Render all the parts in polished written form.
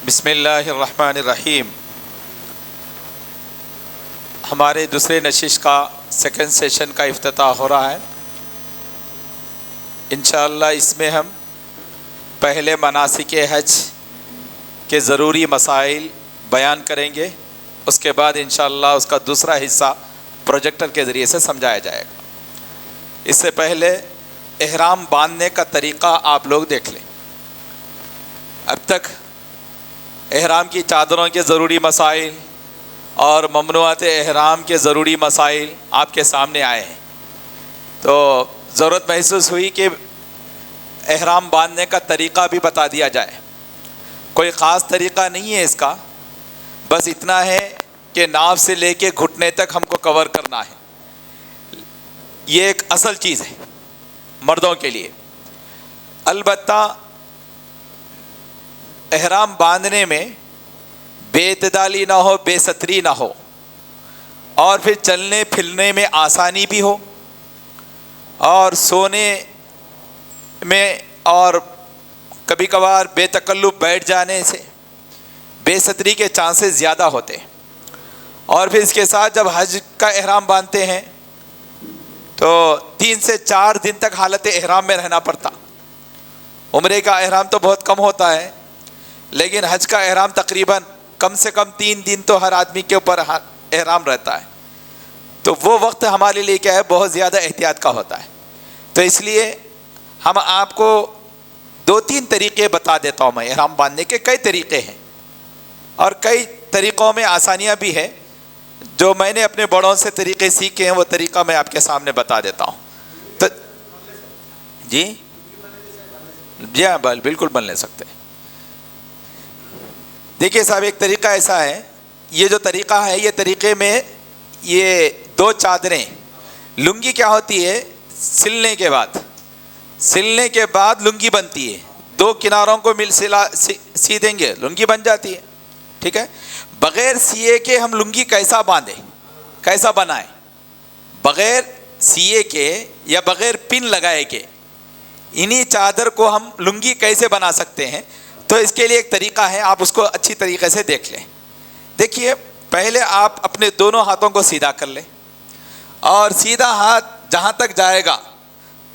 بسم اللہ الرحمن الرحیم۔ ہمارے دوسرے نشست کا سیکنڈ سیشن کا افتتاح ہو رہا ہے۔ انشاءاللہ اس میں ہم پہلے مناسک حج کے ضروری مسائل بیان کریں گے، اس کے بعد انشاءاللہ اس کا دوسرا حصہ پروجیکٹر کے ذریعے سے سمجھایا جائے گا۔ اس سے پہلے احرام باندھنے کا طریقہ آپ لوگ دیکھ لیں۔ اب تک احرام کی چادروں کے ضروری مسائل اور ممنوعات احرام کے ضروری مسائل آپ کے سامنے آئے ہیں، تو ضرورت محسوس ہوئی کہ احرام باندھنے کا طریقہ بھی بتا دیا جائے۔ کوئی خاص طریقہ نہیں ہے اس کا، بس اتنا ہے کہ ناف سے لے کے گھٹنے تک ہم کو کور کرنا ہے۔ یہ ایک اصل چیز ہے مردوں کے لیے۔ البتہ احرام باندھنے میں بے اعتدالی نہ ہو، بے ستری نہ ہو، اور پھر چلنے پھرنے میں آسانی بھی ہو، اور سونے میں اور کبھی کبھار بے تکلف بیٹھ جانے سے بے ستری کے چانسز زیادہ ہوتے ہیں۔ اور پھر اس کے ساتھ جب حج کا احرام باندھتے ہیں تو 3 سے 4 دن تک حالت احرام میں رہنا پڑتا۔ عمرے کا احرام تو بہت کم ہوتا ہے، لیکن حج کا احرام تقریباً کم سے کم 3 دن تو ہر آدمی کے اوپر احرام رہتا ہے۔ تو وہ وقت ہمارے لیے کیا ہے، بہت زیادہ احتیاط کا ہوتا ہے۔ تو اس لیے ہم آپ کو 2-3 طریقے بتا دیتا ہوں۔ میں احرام باندھنے کے کئی طریقے ہیں، اور کئی طریقوں میں آسانیاں بھی ہیں۔ جو میں نے اپنے بڑوں سے طریقے سیکھے ہیں وہ طریقہ میں آپ کے سامنے بتا دیتا ہوں۔ تو جی ہاں، بالکل بن لے سکتے ہیں۔ دیکھیے صاحب، ایک طریقہ ایسا ہے، یہ جو طریقہ ہے، یہ طریقے میں یہ 2 چادریں، لنگی کیا ہوتی ہے، سلنے کے بعد لنگی بنتی ہے۔ 2 کناروں کو سی دیں گے، لنگی بن جاتی ہے، ٹھیک ہے۔ بغیر سیے کے ہم لنگی کیسا باندھیں، کیسا بنائیں؟ بغیر سیے کے یا بغیر پن لگائے کے انہی چادر کو ہم لنگی کیسے بنا سکتے ہیں؟ تو اس کے لیے ایک طریقہ ہے، آپ اس کو اچھی طریقے سے دیکھ لیں۔ دیکھیے، پہلے آپ اپنے دونوں ہاتھوں کو سیدھا کر لیں، اور سیدھا ہاتھ جہاں تک جائے گا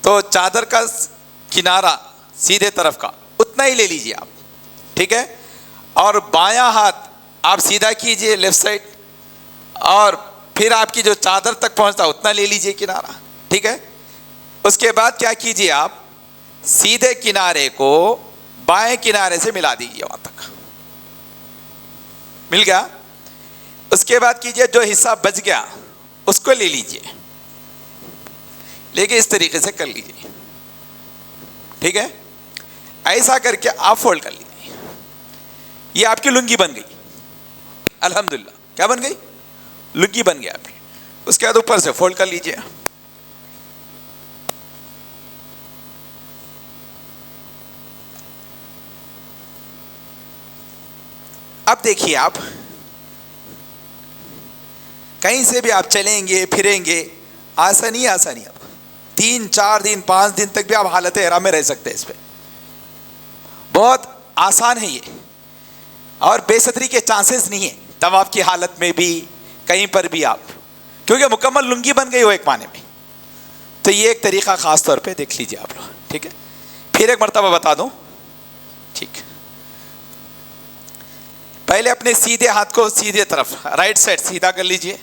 تو چادر کا کنارہ سیدھے طرف کا اتنا ہی لے لیجیے آپ، ٹھیک ہے۔ اور بایاں ہاتھ آپ سیدھا کیجئے لیفٹ سائڈ، اور پھر آپ کی جو چادر تک پہنچتا اتنا لے لیجئے کنارہ، ٹھیک ہے۔ اس کے بعد کیا کیجئے، آپ سیدھے کنارے کو بائیں کنارے سے ملا دیجئے، وہاں تک مل گیا۔ اس کے بعد کیجئے، جو حصہ بچ گیا اس کو لے لیجئے، لیکن اس طریقے سے کر لیجئے، ٹھیک ہے۔ ایسا کر کے آپ فولڈ کر لیجئے، یہ آپ کی لنگی بن گئی۔ الحمدللہ، کیا بن گئی؟ لنگی بن گیا آپ کی۔ اس کے بعد اوپر سے فولڈ کر لیجئے۔ اب دیکھیے، آپ کہیں سے بھی آپ چلیں گے پھریں گے، آسانی اب 3 4 دن 5 دن تک بھی آپ حالت احرام میں رہ سکتے ہیں۔ اس پہ بہت آسان ہے یہ، اور بے ستری کے چانسز نہیں ہیں طواف کی حالت میں بھی، کہیں پر بھی آپ، کیونکہ مکمل لنگی بن گئی ہو ایک معنی میں۔ تو یہ ایک طریقہ خاص طور پہ دیکھ لیجیے آپ لوگ، ٹھیک ہے۔ پھر ایک مرتبہ بتا دوں، ٹھیک۔ پہلے اپنے سیدھے ہاتھ کو سیدھے طرف رائٹ سائڈ سیدھا کر لیجئے،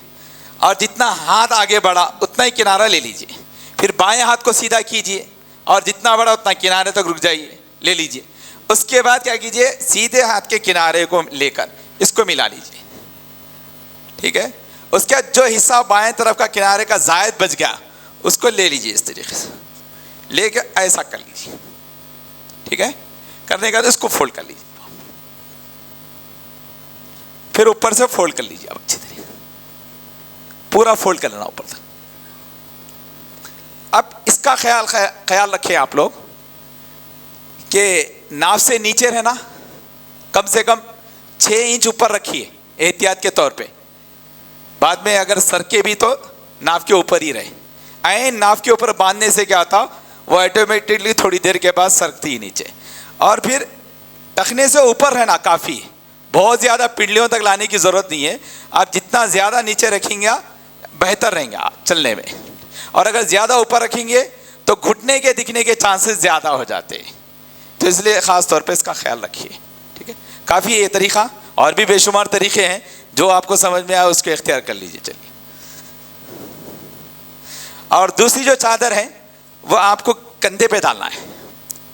اور جتنا ہاتھ آگے بڑھا اتنا ہی کنارہ لے لیجئے۔ پھر بائیں ہاتھ کو سیدھا کیجئے، اور جتنا بڑھا اتنا کنارے تک رک جائیے، لے لیجئے۔ اس کے بعد کیا کیجئے، سیدھے ہاتھ کے کنارے کو لے کر اس کو ملا لیجئے، ٹھیک ہے۔ اس کے بعد جو حصہ بائیں طرف کا کنارے کا زائد بچ گیا اس کو لے لیجئے، اس طریقے سے لے کے ایسا کر لیجئے، ٹھیک ہے۔ کرنے کے بعد اس کو فولڈ کر لیجئے، پھر اوپر سے فولڈ کر لیجئے، اب اچھی طریقے پورا فولڈ کر لینا اوپر تک۔ اب اس کا خیال رکھیں آپ لوگ کہ ناف سے نیچے رہنا، کم سے کم 6 انچ اوپر رکھیے احتیاط کے طور پہ۔ بعد میں اگر سرکے بھی تو ناف کے اوپر ہی رہے۔ ناف کے اوپر باندھنے سے کیا تھا، وہ آٹومیٹکلی تھوڑی دیر کے بعد سرکتی ہی نیچے، اور پھر ٹخنے سے اوپر رہنا کافی ہے، بہت زیادہ پنڈلیوں تک لانے کی ضرورت نہیں ہے. آپ جتنا زیادہ نیچے رکھیں گے بہتر رہیں گے چلنے میں, اور اگر زیادہ اوپر رکھیں گے تو گھٹنے کے دکھنے کے چانسز زیادہ ہو جاتے ہیں. تو اس لیے خاص طور پہ اس کا خیال رکھیے. ٹھیک ہے, کافی یہ طریقہ, اور بھی بے شمار طریقے ہیں, جو آپ کو سمجھ میں آئے اس کو اختیار کر لیجیے. چلیے, اور دوسری جو چادر ہے وہ آپ کو کندھے پہ ڈالنا ہے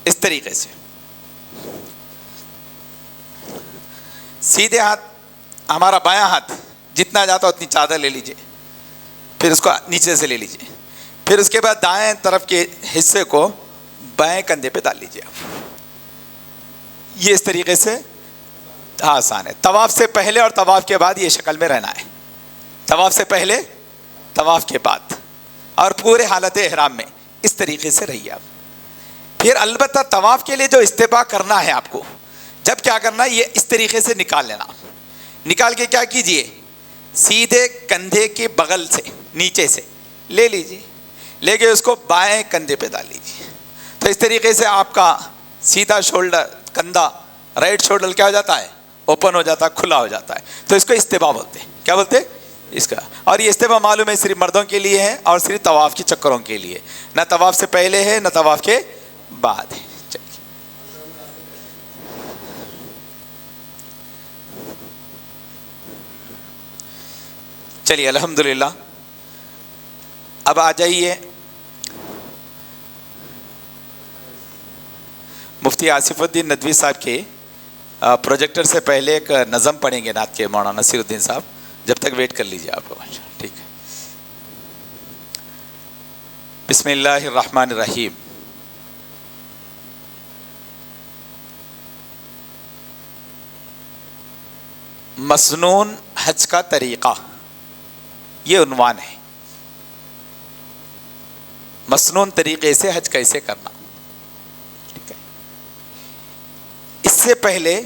اس طریقے سے. سیدھے ہاتھ, ہمارا بایاں ہاتھ جتنا جاتا اتنی چادر لے لیجیے, پھر اس کو نیچے سے لے لیجیے, پھر اس کے بعد دائیں طرف کے حصے کو بائیں کندھے پہ ڈال لیجیے آپ. یہ اس طریقے سے آسان ہے. طواف سے پہلے اور طواف کے بعد یہ شکل میں رہنا ہے. طواف سے پہلے, طواف کے بعد, اور پورے حالت احرام میں اس طریقے سے رہیے آپ. پھر البتہ طواف کے لیے جو استباح کرنا ہے آپ کو, جب کیا کرنا ہے, یہ اس طریقے سے نکال لینا. نکال کے کیا کیجئے, سیدھے کندھے کے بغل سے نیچے سے لے لیجیے, لے کے اس کو بائیں کندھے پہ ڈال لیجیے. تو اس طریقے سے آپ کا سیدھا شولڈر, کندھا, رائٹ شولڈر کیا ہو جاتا ہے, اوپن ہو جاتا ہے, کھلا ہو جاتا ہے. تو اس کو استباح بولتے ہیں. کیا بولتے ہیں اس کا؟ اور یہ استباح معلوم ہے صرف مردوں کے لیے ہے, اور صرف طواف کے چکروں کے لیے, نہ طواف سے پہلے ہے نہ طواف کے بعد ہے. چلیے الحمدللہ. اب آ جائیے مفتی آصف الدین ندوی صاحب کے پروجیکٹر سے پہلے ایک نظم پڑھیں گے نعت کے مولانا نصیر الدین صاحب. جب تک ویٹ کر لیجیے آپ. ٹھیک ہے. بسم اللہ الرحمن الرحیم. مسنون حج کا طریقہ, یہ عنوان ہے. مسنون طریقے سے حج کیسے کرنا. ٹھیک ہے. اس سے پہلے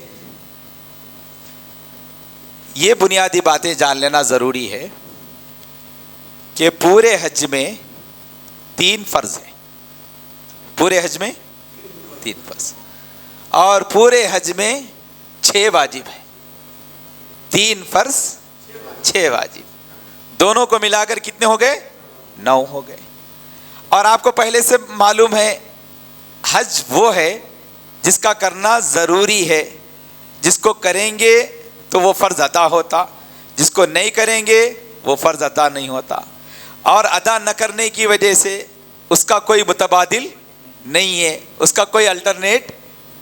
یہ بنیادی باتیں جان لینا ضروری ہے کہ پورے حج میں 3 فرض ہیں. پورے حج میں 3 فرض, اور پورے حج میں 6 واجب ہیں. 3 فرض 6 واجب, دونوں کو ملا کر کتنے ہو گئے؟ 9 ہو گئے. اور آپ کو پہلے سے معلوم ہے حج وہ ہے جس کا کرنا ضروری ہے, جس کو کریں گے تو وہ فرض ادا ہوتا, جس کو نہیں کریں گے وہ فرض ادا نہیں ہوتا, اور ادا نہ کرنے کی وجہ سے اس کا کوئی متبادل نہیں ہے, اس کا کوئی الٹرنیٹ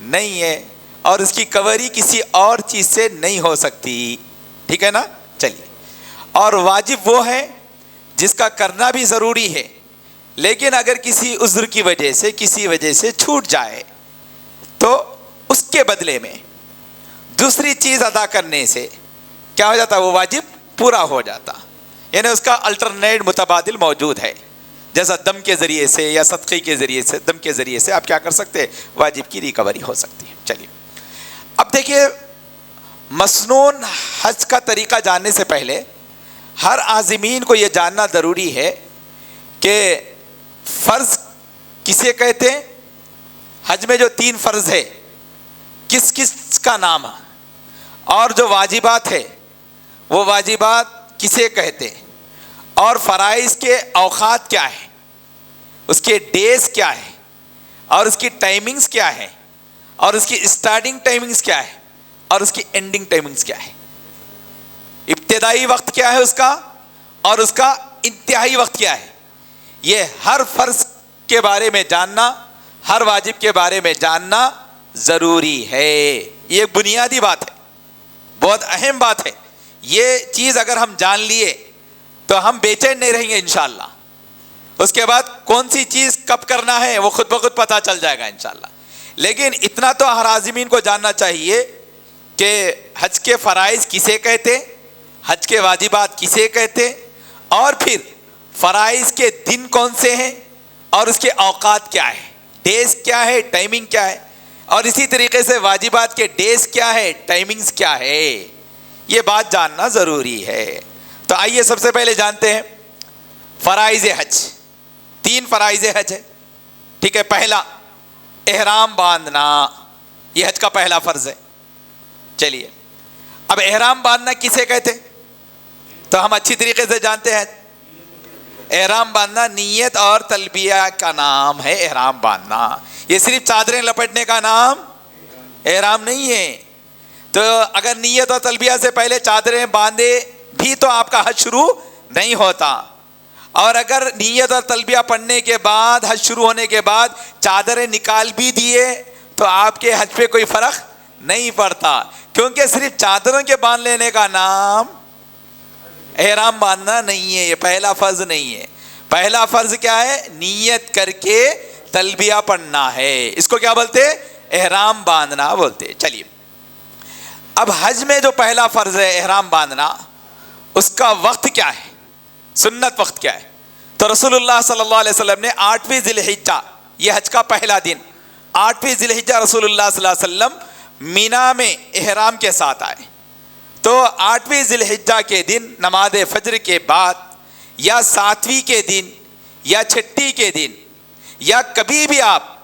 نہیں ہے, اور اس کی کوری کسی اور چیز سے نہیں ہو سکتی. ٹھیک ہے نا. چلیے. اور واجب وہ ہے جس کا کرنا بھی ضروری ہے, لیکن اگر کسی عذر کی وجہ سے, کسی وجہ سے چھوٹ جائے تو اس کے بدلے میں دوسری چیز ادا کرنے سے کیا ہو جاتا, وہ واجب پورا ہو جاتا. یعنی اس کا الٹرنیٹ متبادل موجود ہے, جیسا دم کے ذریعے سے یا صدقے کے ذریعے سے, دم کے ذریعے سے آپ کیا کر سکتے, واجب کی ریکوری ہو سکتی ہے. چلیے اب دیکھیے, مسنون حج کا طریقہ جاننے سے پہلے ہر عازمین کو یہ جاننا ضروری ہے کہ فرض کسے کہتے ہیں. حج میں جو 3 فرض ہے کس کس کا نام ہے, اور جو واجبات ہے وہ واجبات کسے کہتے ہیں, اور فرائض کے اوقات کیا ہے, اس کے ڈیز کیا ہے, اور اس کی ٹائمنگز کیا ہے, اور اس کی اسٹارٹنگ ٹائمنگز کیا ہے, اور اس کی اینڈنگ ٹائمنگز کیا ہے. ابتدائی وقت کیا ہے اس کا, اور اس کا انتہائی وقت کیا ہے. یہ ہر فرض کے بارے میں جاننا, ہر واجب کے بارے میں جاننا ضروری ہے. یہ ایک بنیادی بات ہے, بہت اہم بات ہے. یہ چیز اگر ہم جان لیے تو ہم بے چین نہیں رہیں گے انشاءاللہ. اس کے بعد کون سی چیز کب کرنا ہے وہ خود بخود پتہ چل جائے گا انشاءاللہ. لیکن اتنا تو ہر عازمین کو جاننا چاہیے کہ حج کے فرائض کسے کہتے, حج کے واجبات کسے کہتے, اور پھر فرائض کے دن کون سے ہیں, اور اس کے اوقات کیا ہے, ڈیز کیا ہے, ٹائمنگ کیا ہے, اور اسی طریقے سے واجبات کے ڈیز کیا ہے, ٹائمنگز کیا ہے. یہ بات جاننا ضروری ہے. تو آئیے سب سے پہلے جانتے ہیں فرائض حج. 3 فرائض حج ہے. ٹھیک ہے. پہلا احرام باندھنا, یہ حج کا پہلا فرض ہے. چلیے اب احرام باندھنا کسے کہتے؟ تو ہم اچھی طریقے سے جانتے ہیں، احرام باندھنا نیت اور تلبیہ کا نام ہے احرام باندھنا. یہ صرف چادریں لپٹنے کا نام احرام نہیں ہے. تو اگر نیت اور تلبیہ سے پہلے چادریں باندھے بھی تو آپ کا حج شروع نہیں ہوتا، اور اگر نیت اور تلبیہ پڑھنے کے بعد حج شروع ہونے کے بعد چادریں نکال بھی دیے تو آپ کے حج پہ کوئی فرق نہیں پڑتا، کیونکہ صرف چادروں کے باندھ لینے کا نام احرام باندھنا نہیں ہے. یہ پہلا فرض نہیں ہے. پہلا فرض کیا ہے؟ نیت کر کے تلبیہ پڑھنا ہے. اس کو کیا بولتے؟ احرام باندھنا بولتے. چلیے اب حج میں جو پہلا فرض ہے احرام باندھنا، اس کا وقت کیا ہے؟ سنت وقت کیا ہے؟ تو رسول اللہ صلی اللہ علیہ وسلم نے 8ویں ذی الحجہ، یہ حج کا پہلا دن، 8ویں ذی الحجہ رسول اللہ صلی اللہ علیہ وسلم مینا میں احرام کے ساتھ آئے. تو 8ویں ذی الحجہ کے دن نماز فجر کے بعد یا 7ویں کے دن یا 6ٹی کے دن یا کبھی بھی آپ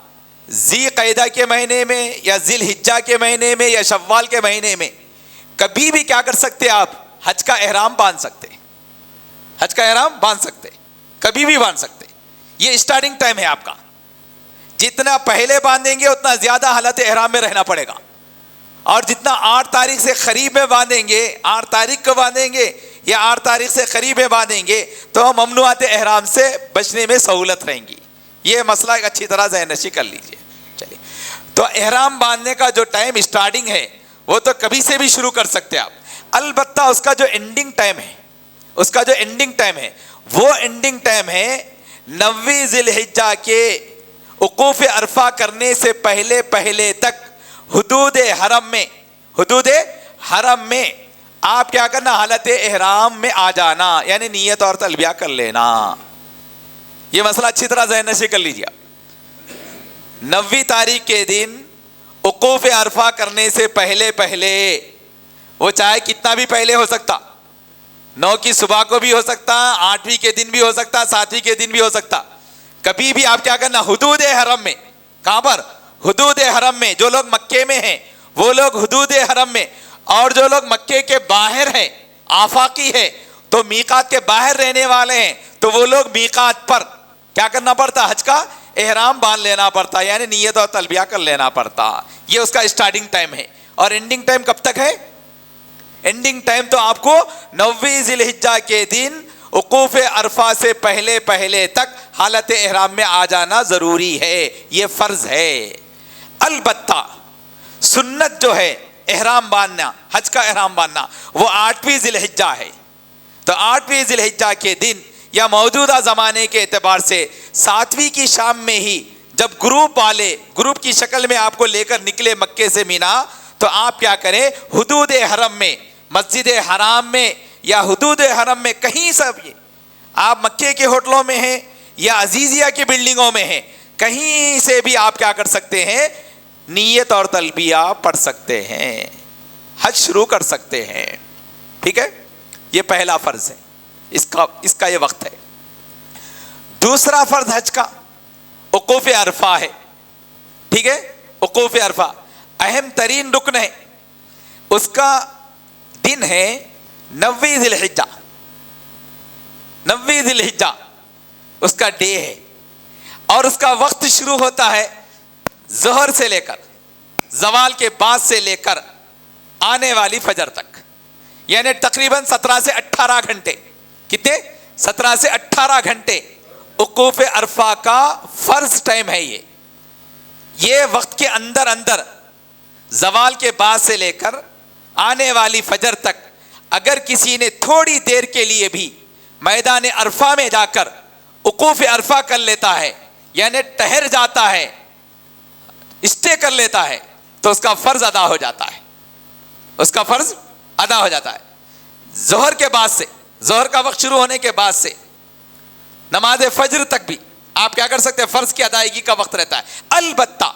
ذی قعدہ کے مہینے میں یا ذی الحجہ کے مہینے میں یا شوال کے مہینے میں کبھی بھی کیا کر سکتے؟ آپ حج کا احرام باندھ سکتے، حج کا احرام باندھ سکتے، کبھی بھی باندھ سکتے. یہ اسٹارٹنگ ٹائم ہے آپ کا. جتنا پہلے باندھیں گے اتنا زیادہ حالت احرام میں رہنا پڑے گا، اور جتنا 8 تاریخ سے قریب میں باندھیں گے، 8 تاریخ کو باندھیں گے یا 8 تاریخ سے قریب میں باندھیں گے تو ممنوعات احرام سے بچنے میں سہولت رہیں گی. یہ مسئلہ ایک اچھی طرح ذہن نشی کر لیجئے. چلیے تو احرام باندھنے کا جو ٹائم اسٹارٹنگ ہے وہ تو کبھی سے بھی شروع کر سکتے آپ. البتہ اس کا جو اینڈنگ ٹائم ہے، اس کا جو اینڈنگ ٹائم ہے وہ اینڈنگ ٹائم ہے 9ویں ذی الحجہ کے وقوف عرفہ کرنے سے پہلے پہلے تک حدود حرم میں آپ کیا کرنا؟ حالت احرام میں آ جانا، یعنی نیت اور تلبیہ کر لینا. یہ مسئلہ اچھی طرح ذہن نشی کر لیجیے. 9ویں تاریخ کے دن وقوف عرفہ کرنے سے پہلے پہلے، وہ چاہے کتنا بھی پہلے ہو سکتا، 9 کی صبح کو بھی ہو سکتا، 8ویں کے دن بھی ہو سکتا، 7ویں کے دن بھی ہو سکتا، کبھی بھی آپ کیا کرنا؟ حدود حرم میں. کہاں پر؟ حدود حرم میں. جو لوگ مکے میں ہیں وہ لوگ حدود حرم میں، اور جو لوگ مکے کے باہر ہیں، آفاقی ہے تو میقات کے باہر رہنے والے ہیں، تو وہ لوگ میقات پر کیا کرنا پڑتا؟ حج کا احرام باندھ لینا پڑتا، یعنی نیت اور تلبیہ کر لینا پڑتا. یہ اس کا اسٹارٹنگ ٹائم ہے. اور اینڈنگ ٹائم کب تک ہے؟ اینڈنگ ٹائم تو آپ کو 9ویں ذی الحجہ کے دن وقوف عرفہ سے پہلے پہلے تک حالت احرام میں آ جانا ضروری ہے. یہ فرض ہے. البتہ سنت جو ہے احرام باندھنا، حج کا احرام باندھنا، وہ 8ویں ذی الحجہ ہے. تو 8ویں ذی الحجہ کے دن یا موجودہ زمانے کے اعتبار سے 7ویں کی شام میں ہی جب گروپ والے گروپ کی شکل میں آپ کو لے کر نکلے مکے سے مینا، تو آپ کیا کریں؟ حدود حرم میں، مسجد حرام میں یا حدود حرم میں کہیں سے بھی، آپ مکے کے ہوٹلوں میں ہیں یا عزیزیہ کی بلڈنگوں میں ہیں، کہیں سے بھی آپ کیا کر سکتے ہیں؟ نیت اور تلبیہ پڑھ سکتے ہیں، حج شروع کر سکتے ہیں. ٹھیک ہے؟ یہ پہلا فرض ہے، اس کا یہ وقت ہے. دوسرا فرض حج کا وقوف عرفہ ہے. ٹھیک ہے؟ وقوف عرفہ اہم ترین رکن ہے. اس کا دن ہے 9ویں ذی الحجہ. 9ویں ذی الحجہ اس کا ڈے ہے، اور اس کا وقت شروع ہوتا ہے ظہر سے لے کر، زوال کے بعد سے لے کر آنے والی فجر تک، یعنی تقریباً 17 سے 18 گھنٹے. کتنے؟ 17 سے 18 گھنٹے وقوف عرفہ کا فرض ٹائم ہے. یہ وقت کے اندر اندر زوال کے بعد سے لے کر آنے والی فجر تک اگر کسی نے تھوڑی دیر کے لیے بھی میدان عرفہ میں جا کر وقوف عرفہ کر لیتا ہے، یعنی ٹھہر جاتا ہے، اسٹے کر لیتا ہے، تو اس کا فرض ادا ہو جاتا ہے. اس کا فرض ادا ہو جاتا ہے. ظہر کے بعد سے، ظہر کا وقت شروع ہونے کے بعد سے نماز فجر تک بھی آپ کیا کر سکتے ہیں؟ فرض کی ادائیگی کا وقت رہتا ہے. البتہ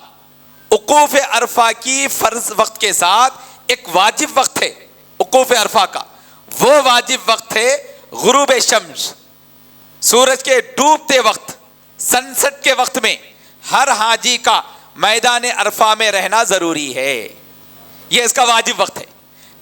وقوف عرفہ کی فرض وقت کے ساتھ ایک واجب وقت ہے وقوف عرفہ کا. وہ واجب وقت ہے غروب شمس، سورج کے ڈوبتے وقت، سن سیٹ کے وقت میں ہر حاجی کا میدان عرفہ میں رہنا ضروری ہے. یہ اس کا واجب وقت ہے.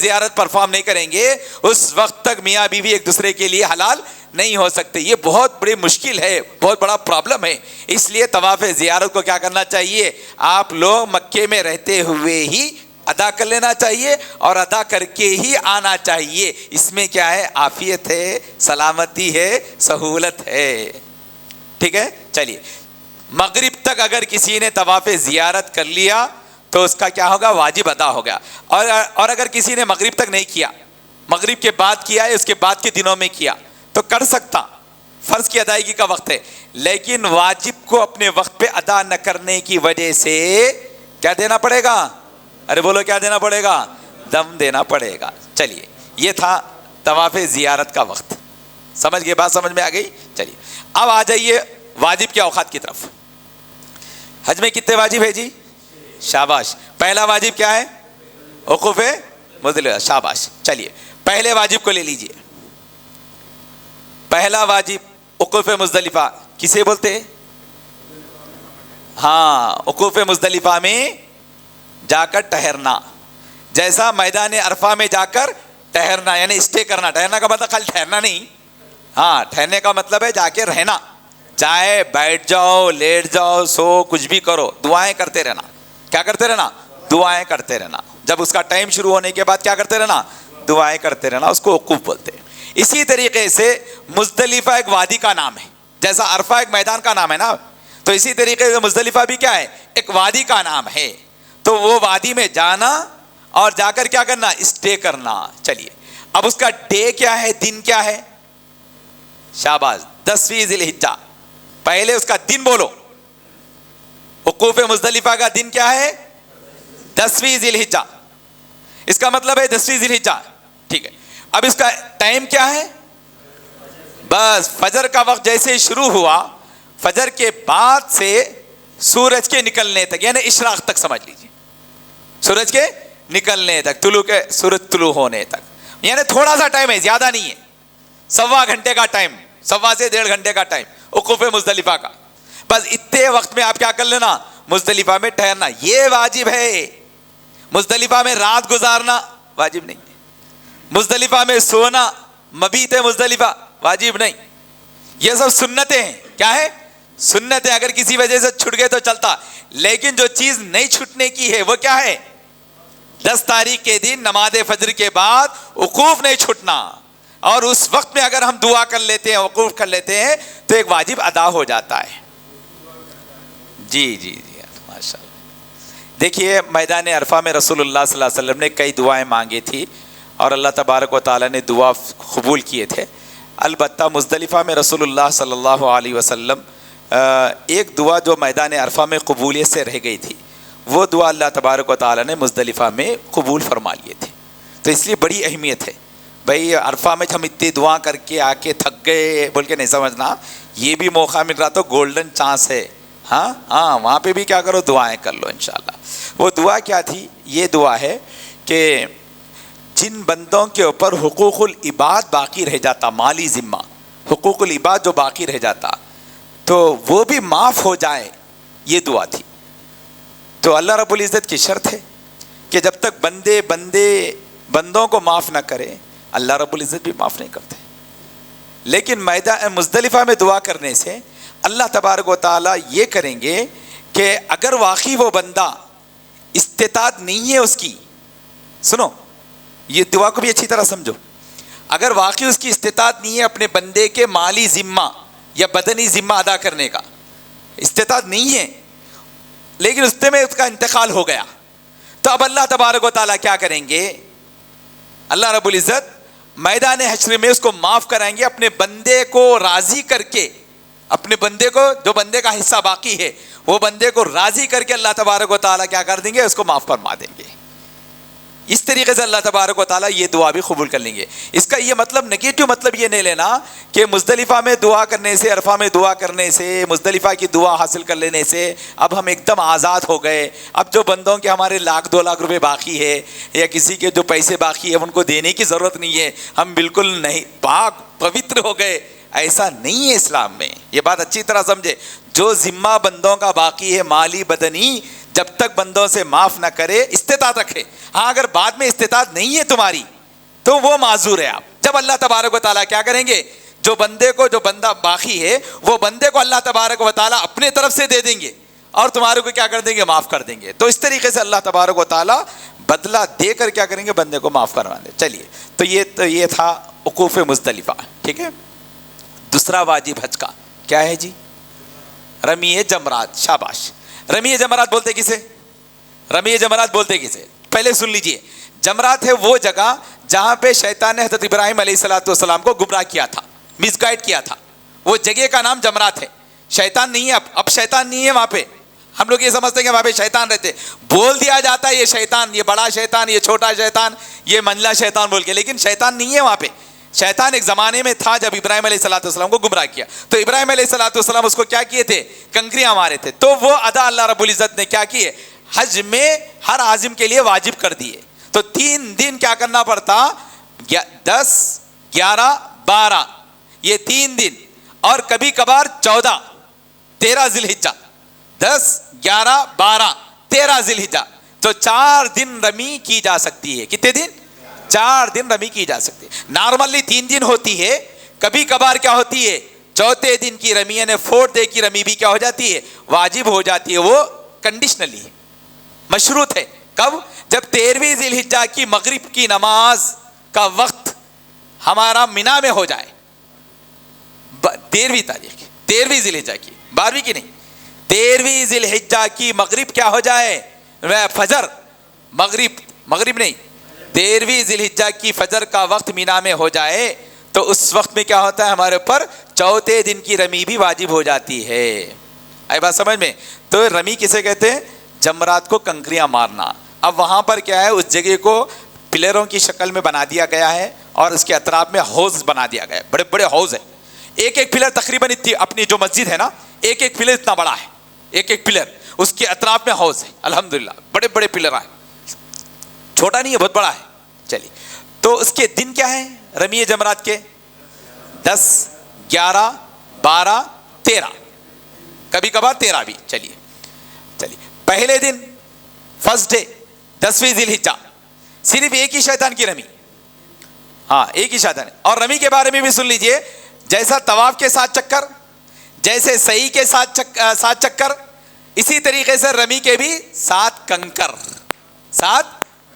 زیارت پرفارم نہیں کریں گے اس وقت تک میاں بیوی ایک دوسرے کے لیے حلال نہیں ہو سکتے. یہ بہت بڑی مشکل ہے, بہت بڑا پرابلم ہے. اس لیے طواف زیارت کو کیا کرنا چاہیے, آپ لوگ مکے میں رہتے ہوئے ہی ادا کر لینا چاہیے اور ادا کر کے ہی آنا چاہیے. اس میں کیا ہے, عافیت ہے, سلامتی ہے, سہولت ہے. ٹھیک ہے, چلیے. مغرب تک اگر کسی نے طواف زیارت کر لیا تو اس کا کیا ہوگا, واجب ادا ہو گیا. اور اگر کسی نے مغرب تک نہیں کیا, مغرب کے بعد کیا ہے, اس کے بعد کے دنوں میں کیا تو کر سکتا, فرض کی ادائیگی کا وقت ہے. لیکن واجب کو اپنے وقت پہ ادا نہ کرنے کی وجہ سے کیا دینا پڑے گا, ارے بولو کیا دینا پڑے گا, دم دینا پڑے گا. چلیے, یہ تھا طواف زیارت کا وقت. سمجھ گئے, بات سمجھ میں آ گئی. چلیے اب آ جائیے واجب کے اوقات کی طرف. حج میں کتنے واجب ہے جی, شاباش. پہلا واجب کیا ہے, وقوف مزدلفہ, شاباش. چلیے پہلے واجب کو لے لیجئے. پہلا واجب وقوف مزدلفہ کسے بولتے ہیں, ہاں وقوف مزدلفہ میں جا کر ٹھہرنا. جیسا میدان عرفہ میں جا کر ٹھہرنا, یعنی اسٹے کرنا. ٹھہرنا کا مطلب خالی ٹھہرنا نہیں, ہاں ٹھہرنے کا مطلب ہے جا کے رہنا. چاہے بیٹھ جاؤ, لیٹ جاؤ, سو, کچھ بھی کرو, دعائیں کرتے رہنا. کیا کرتے رہنا, دعائیں کرتے رہنا. جب اس کا ٹائم شروع ہونے کے بعد کیا کرتے رہنا, دعائیں کرتے رہنا. اس کو وقوف بولتے ہیں. اسی طریقے سے مزدلفہ ایک وادی کا نام ہے, جیسا عرفہ ایک میدان کا نام ہے نا, تو اسی طریقے سے مزدلفہ بھی کیا ہے, ایک وادی کا نام ہے. تو وہ وادی میں جانا اور جا کر کیا کرنا, اسٹے کرنا. چلیے اب اس کا ڈے کیا ہے, دن کیا ہے, شاباش, 10ویں ذی الحجہ. پہلے اس کا دن بولو. وقوف مزدلفہ کا دن کیا ہے, 10ویں ذی الحجہ. اس کا مطلب ہے 10ویں ذی الحجہ. ٹھیک ہے, اب اس کا ٹائم کیا ہے, بس فجر کا وقت جیسے شروع ہوا, فجر کے بعد سے سورج کے نکلنے تک, یعنی اشراق تک سمجھ لیجیے, سورج کے نکلنے تک, طلوع کے, سورج طلوع ہونے تک, یعنی تھوڑا سا ٹائم ہے, زیادہ نہیں ہے. 1.25 گھنٹے کا ٹائم, 1.25 سے 1.5 گھنٹے کا ٹائم وقوف مزدلفہ کا. بس اتنے وقت میں آپ کیا کر لینا, مزدلفہ میں ٹھہرنا. یہ واجب ہے. مزدلفہ میں رات گزارنا واجب نہیں ہے. مزدلفہ میں سونا, مبیت مزدلفہ واجب نہیں. یہ سب سنتیں ہیں. کیا ہے, سنتیں. اگر کسی وجہ سے چھٹ گئے تو چلتا, لیکن جو چیز نہیں چھٹنے کی ہے وہ کیا ہے, 10 تاریخ کے دن نماز فجر کے بعد وقوف نہیں چھٹنا. اور اس وقت میں اگر ہم دعا کر لیتے ہیں, وقوف کر لیتے ہیں, تو ایک واجب ادا ہو جاتا ہے. جی جی جی, ماشاء اللہ. دیکھیے میدان عرفہ میں رسول اللہ صلی اللہ علیہ وسلم نے کئی دعائیں مانگی تھی اور اللہ تبارک و تعالیٰ نے دعا قبول کیے تھے. البتہ مزدلفہ میں رسول اللہ صلی اللہ علیہ وسلم ایک دعا جو میدان عرفہ میں قبولیت سے رہ گئی تھی, وہ دعا اللہ تبارک و تعالیٰ نے مزدلفہ میں قبول فرما لیے تھے. تو اس لیے بڑی اہمیت ہے بھائی. عرفہ میں ہم اتنی دعا کر کے آ کے تھک گئے بول کے نہیں سمجھنا, یہ بھی موقع مل رہا تو گولڈن چانس ہے. ہاں ہاں, وہاں پہ بھی کیا کرو, دعائیں کر لو انشاءاللہ. وہ دعا کیا تھی, یہ دعا ہے کہ جن بندوں کے اوپر حقوق العباد باقی رہ جاتا, مالی ذمہ حقوق العباد جو باقی رہ جاتا, تو وہ بھی معاف ہو جائے, یہ دعا تھی. تو اللہ رب العزت کی شرط ہے کہ جب تک بندوں کو معاف نہ کرے, اللہ رب العزت بھی معاف نہیں کرتے. لیکن مزدلفہ میں دعا کرنے سے اللہ تبارک و تعالیٰ یہ کریں گے کہ اگر واقعی وہ بندہ استطاعت نہیں ہے اس کی, سنو یہ دعا کو بھی اچھی طرح سمجھو, اگر واقعی اس کی استطاعت نہیں ہے اپنے بندے کے مالی ذمہ یا بدنی ذمہ ادا کرنے کا, استطاعت نہیں ہے, لیکن اس میں اس کا انتقال ہو گیا, تو اب اللہ تبارک و تعالیٰ کیا کریں گے, اللہ رب العزت میدان حشر میں اس کو معاف کرائیں گے, اپنے بندے کو راضی کر کے, اپنے بندے کو, جو بندے کا حصہ باقی ہے وہ بندے کو راضی کر کے اللہ تبارک و تعالیٰ کیا کر دیں گے, اس کو معاف فرما دیں گے. اس طریقے سے اللہ تبارک و تعالیٰ یہ دعا بھی قبول کر لیں گے. اس کا یہ مطلب نگیٹو مطلب یہ نہیں لینا کہ مزدلفہ میں دعا کرنے سے, عرفہ میں دعا کرنے سے, مزدلفہ کی دعا حاصل کر لینے سے اب ہم ایک دم آزاد ہو گئے. اب جو بندوں کے ہمارے 1,00,000 2 لاکھ روپے باقی ہے یا کسی کے جو پیسے باقی ہے ان کو دینے کی ضرورت نہیں ہے, ہم بالکل نہیں پاک پوتر ہو گئے. ایسا نہیں ہے اسلام میں, یہ بات اچھی طرح سمجھے. جو ذمہ بندوں کا باقی ہے مالی بدنی, جب تک بندوں سے معاف نہ کرے استطاعت رکھے. ہاں اگر بعد میں استطاعت نہیں ہے تمہاری تو وہ معذور ہے آپ. جب اللہ تبارک و تعالیٰ کیا کریں گے, جو بندہ باقی ہے وہ بندے کو اللہ تبارک و تعالیٰ اپنے طرف سے دے دیں گے اور تمہارے کو کیا کر دیں گے, معاف کر دیں گے. تو اس طریقے سے اللہ تبارک و تعالیٰ بدلہ دے کر کیا کریں گے, بندے کو معاف کروا دیں. چلیے تو یہ تھا وقوف مزدلفہ. ٹھیک ہے. دوسرا واجب حج کا کیا ہے جی, رمی جمرات. شاباش. رمی جمرات بولتے کسے, رمی جمرات بولتے کسے, پہلے سن لیجئے. جمرات ہے وہ جگہ جہاں پہ شیطان نے حضرت ابراہیم علیہ الصلوۃ والسلام کو گمراہ کیا تھا, مس گائیڈ کیا تھا. وہ جگہ کا نام جمرات ہے. شیطان نہیں ہے, اب شیطان نہیں ہے وہاں پہ. ہم لوگ یہ سمجھتے ہیں کہ وہاں پہ شیطان رہتے, بول دیا جاتا ہے یہ شیطان, یہ بڑا شیطان, یہ چھوٹا شیطان, یہ منجلا شیطان بول کے, لیکن شیطان نہیں ہے وہاں پہ. شیطان ایک زمانے میں تھا جب ابراہیم علیہ الصلوۃ والسلام کو گمراہ کیا, تو ابراہیم علیہ الصلوۃ والسلام اس کو کیا کیے تھے, کنکریاں مارے تھے. تو وہ ادا اللہ رب العزت نے کیا کیے, حج میں ہر عازم کے لیے واجب کر دیے. تو 3 دن کیا کرنا پڑتا, 10, 11, 12, یہ 3 دن, اور کبھی کبھار 14, 13 ذی الحجہ, 10, 11, 12, 13 ذی الحجہ. تو 4 دن رمی کی جا سکتی ہے. کتنے دن, 4 دن رمی کی جا سکتی ہے. نارملی 3 دن ہوتی ہے, کبھی کبھار کیا ہوتی ہے, چوتھے دن کی رمی یعنی 4th ڈے کی رمی بھی کیا ہو جاتی ہے, واجب ہو جاتی ہے. وہ کنڈیشنلی ہے, مشروط ہے. کب, جب 13ویں ذی الحجہ کی مغرب کی نماز کا وقت ہمارا مینا میں ہو جائے. 13ویں تاریخ, 13ویں ذی الحجہ کی, 12ویں کی نہیں, 13ویں ذی الحجہ کی مغرب کیا ہو جائے, فجر, مغرب نہیں, 13ویں ذی الحجہ کی فجر کا وقت مینا میں ہو جائے, تو اس وقت میں کیا ہوتا ہے, ہمارے اوپر چوتھے دن کی رمی بھی واجب ہو جاتی ہے. آئی بات سمجھ میں. تو رمی کسے کہتے ہیں, جمرات کو کنکریاں مارنا. اب وہاں پر کیا ہے, اس جگہ کو پلروں کی شکل میں بنا دیا گیا ہے اور اس کے اطراف میں حوض بنا دیا گیا ہے, بڑے بڑے حوض ہیں. ایک پلر تقریباً اتنی, اپنی جو مسجد ہے نا, ایک پلر اتنا بڑا ہے, ایک پلر, اس کے اطراف میں حوض ہے. الحمدللہ بڑے بڑے پلر ہیں, چھوٹا نہیں ہے, بہت بڑا ہے. چلیے, تو اس کے دن کیا ہے رمی جمرات کے, 10, 11, 12, 13, کبھی کبھار 13 بھی. چلیے پہلے دن فرسٹ ڈے 10ویں ذی الحجہ, صرف ایک ہی شیطان کی رمی. ہاں ایک ہی شیطان ہے. اور رمی کے بارے میں بھی سن لیجئے, جیسا طواف کے 7 چکر, جیسے سعی کے 7 چکر, اسی طریقے سے رمی کے بھی 7 کنکر. 7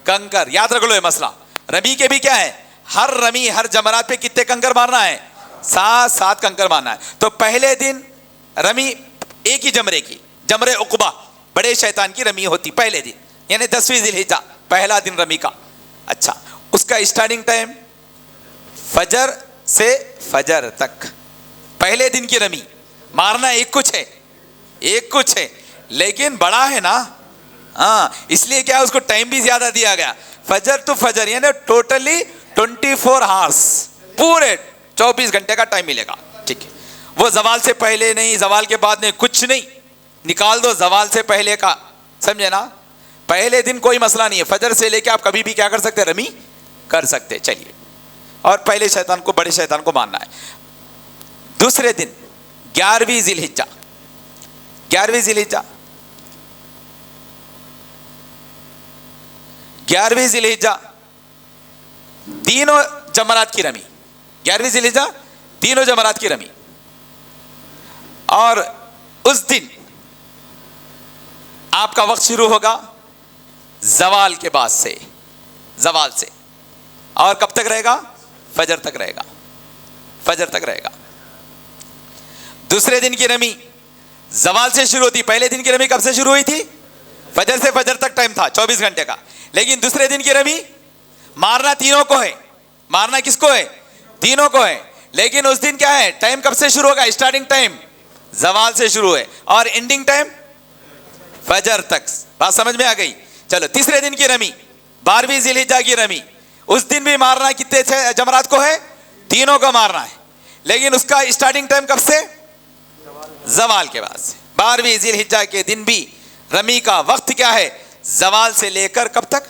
کنکر یاد رکھ لو یہ مسئلہ. رمی کے بھی کیا ہے, ہر رمی ہر جمرات پہ کتنے کنکر مارنا ہے, 7 کنکر مارنا ہے. تو پہلے دن رمی ایک ہی جمرے کی, جمرے عقبہ, بڑے شیطان کی رمی ہوتی پہلے دن, یعنی 10ویں ذی الحجہ پہلا دن رمی کا. اچھا, اس کا اسٹارٹنگ ٹائم فجر سے فجر تک. پہلے دن کی رمی مارنا ایک کچھ ہے لیکن بڑا ہے نا, ہاں اس لیے کیا اس کو ٹائم بھی زیادہ دیا گیا. فجر تو فجر یعنی ٹوٹلی 24 آورس, پورے 24 گھنٹے کا ٹائم ملے گا. ٹھیک ہے, وہ زوال سے پہلے نہیں, زوال کے بعد نہیں, کچھ نہیں, نکال دو زوال سے پہلے کا, سمجھے نا. پہلے دن کوئی مسئلہ نہیں ہے, فجر سے لے کے آپ کبھی بھی کیا کر سکتے, رمی کر سکتے. چلیے, اور پہلے شیطان کو, بڑے شیطان کو ماننا ہے. دوسرے دن 11ویں ذی الحجہ, 11ویں ذی الحجہ, 11ویں ذی الحجہ تینوں جمرات کی رمی, 11ویں ذی الحجہ تینوں جمرات کی رمی. اور اس دن آپ کا وقت شروع ہوگا زوال کے بعد سے, زوال سے, اور کب تک رہے گا, فجر تک رہے گا, فجر تک رہے گا. دوسرے دن کی رمی زوال سے شروع ہوتی. پہلے دن کی رمی کب سے شروع ہوئی تھی, فجر سے فجر تک ٹائم تھا 24 گھنٹے کا. لیکن دوسرے دن کی رمی مارنا تینوں کو ہے, مارنا کس کو ہے, تینوں کو ہے. لیکن اس دن کیا ہے, ٹائم کب سے شروع ہوگا, اسٹارٹنگ ٹائم زوال سے شروع ہے اور اینڈنگ ٹائم فجر تک. بات سمجھ میں آ گئی. چلو تیسرے دن کی رمی 12ویں ذی الحجہ کی رمی, اس دن بھی مارنا کتنے جمرات کو ہے, تینوں کو مارنا ہے. لیکن اس کا اسٹارٹنگ ٹائم کب سے, زوال کے بعد سے. 12ویں ذی الحجہ کے دن بھی رمی کا وقت کیا ہے, زوال سے لے کر کب تک,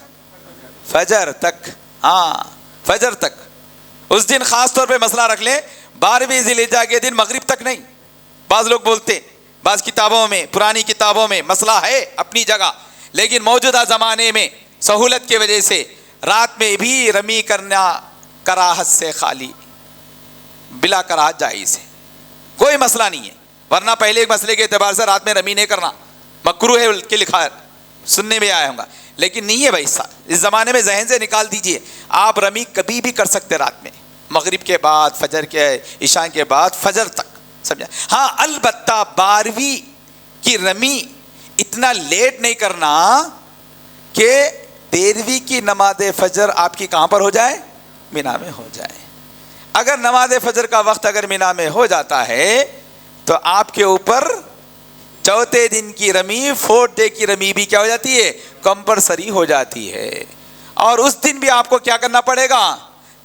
فجر تک. ہاں فجر تک. اس دن خاص طور پہ مسئلہ رکھ لیں, 12ویں ذی الحجہ کے دن مغرب تک نہیں. بعض لوگ بولتے بعض کتابوں میں، پرانی کتابوں میں مسئلہ ہے اپنی جگہ، لیکن موجودہ زمانے میں سہولت کی وجہ سے رات میں بھی رمی کرنا کراہت سے خالی، بلا کراہت جائز ہے، کوئی مسئلہ نہیں ہے. ورنہ پہلے ایک مسئلے کے اعتبار سے رات میں رمی نہیں کرنا مکروہ ہے کہ لکھا ہے، سننے میں آیا ہوں گا، لیکن نہیں ہے بھائی. اس زمانے میں ذہن سے نکال دیجئے، آپ رمی کبھی بھی کر سکتے رات میں، مغرب کے بعد، فجر کے، عشاء کے بعد، فجر تک، سمجھا. ہاں البتہ 12ویں کی رمی اتنا لیٹ نہیں کرنا کہ 13ویں کی نماز فجر آپ کی کہاں پر ہو جائے؟ مینا میں ہو جائے. اگر نماز فجر کا وقت اگر مینا میں ہو جاتا ہے تو آپ کے اوپر چوتھے دن کی رمی، 4th ڈے کی رمی بھی کیا ہو جاتی ہے؟ کمپلسری ہو جاتی ہے. اور اس دن بھی آپ کو کیا کرنا پڑے گا؟